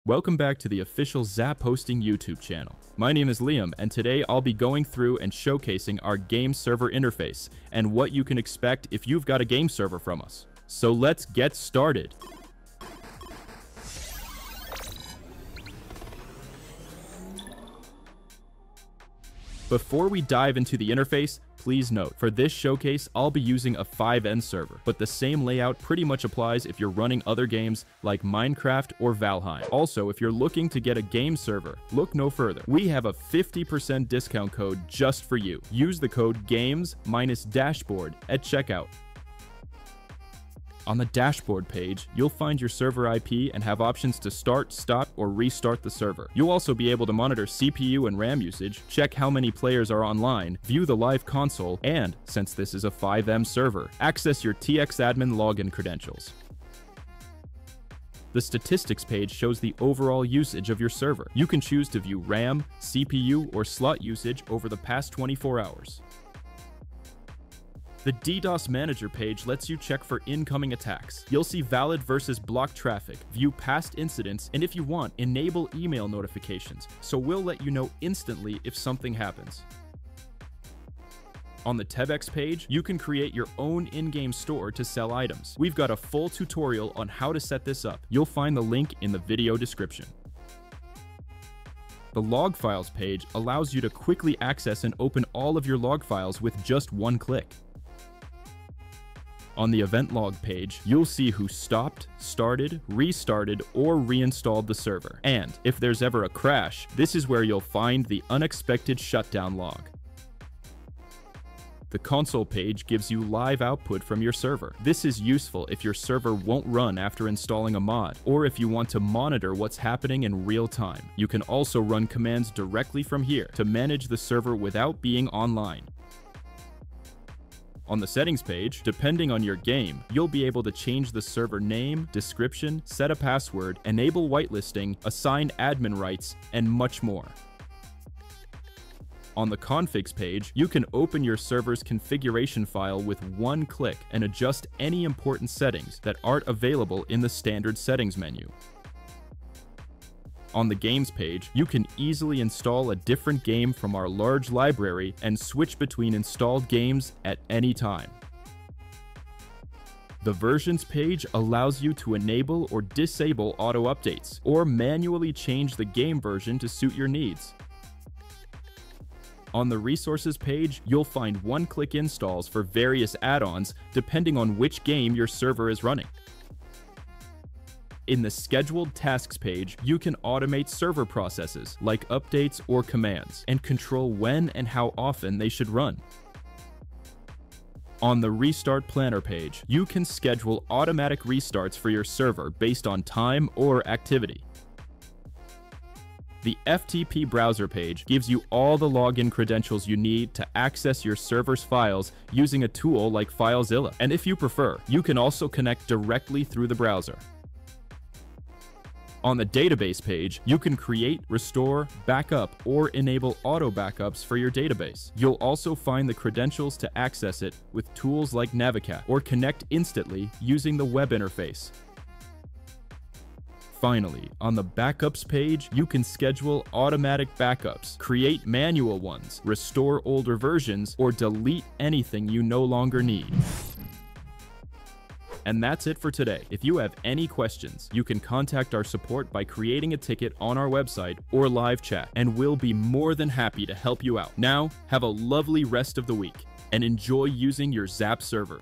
Welcome back to the official ZAP-Hosting YouTube channel. My name is Liam, and today I'll be going through and showcasing our game server interface and what you can expect if you've got a game server from us. So let's get started. Before we dive into the interface, please note, for this showcase, I'll be using a 5N server, but the same layout pretty much applies if you're running other games like Minecraft or Valheim. Also, if you're looking to get a game server, look no further. We have a 50% discount code just for you. Use the code GAMES-DASHBOARD at checkout. On the dashboard page, you'll find your server IP and have options to start, stop, or restart the server. You'll also be able to monitor CPU and RAM usage, check how many players are online, view the live console, and, since this is a 5M server, access your TXadmin login credentials. The statistics page shows the overall usage of your server. You can choose to view RAM, CPU, or slot usage over the past 24 hours. The DDoS Manager page lets you check for incoming attacks. You'll see valid versus blocked traffic, view past incidents, and if you want, enable email notifications, so we'll let you know instantly if something happens. On the TebEx page, you can create your own in-game store to sell items. We've got a full tutorial on how to set this up. You'll find the link in the video description. The log files page allows you to quickly access and open all of your log files with just one click. On the event log page, you'll see who stopped, started, restarted, or reinstalled the server. And if there's ever a crash, this is where you'll find the unexpected shutdown log. The console page gives you live output from your server. This is useful if your server won't run after installing a mod, or if you want to monitor what's happening in real time. You can also run commands directly from here to manage the server without being online. On the settings page, depending on your game, you'll be able to change the server name, description, set a password, enable whitelisting, assign admin rights, and much more. On the configs page, you can open your server's configuration file with one click and adjust any important settings that aren't available in the standard settings menu. On the games page, you can easily install a different game from our large library and switch between installed games at any time. The versions page allows you to enable or disable auto updates, or manually change the game version to suit your needs. On the resources page, you'll find one-click installs for various add-ons depending on which game your server is running. In the scheduled tasks page, you can automate server processes like updates or commands and control when and how often they should run. On the restart planner page, you can schedule automatic restarts for your server based on time or activity. The FTP browser page gives you all the login credentials you need to access your server's files using a tool like FileZilla. And if you prefer, you can also connect directly through the browser. On the database page, you can create, restore, backup, or enable auto backups for your database. You'll also find the credentials to access it with tools like Navicat, or connect instantly using the web interface. Finally, on the backups page, you can schedule automatic backups, create manual ones, restore older versions, or delete anything you no longer need. And that's it for today. If you have any questions, you can contact our support by creating a ticket on our website or live chat, and we'll be more than happy to help you out. Now, have a lovely rest of the week, and enjoy using your ZAP server.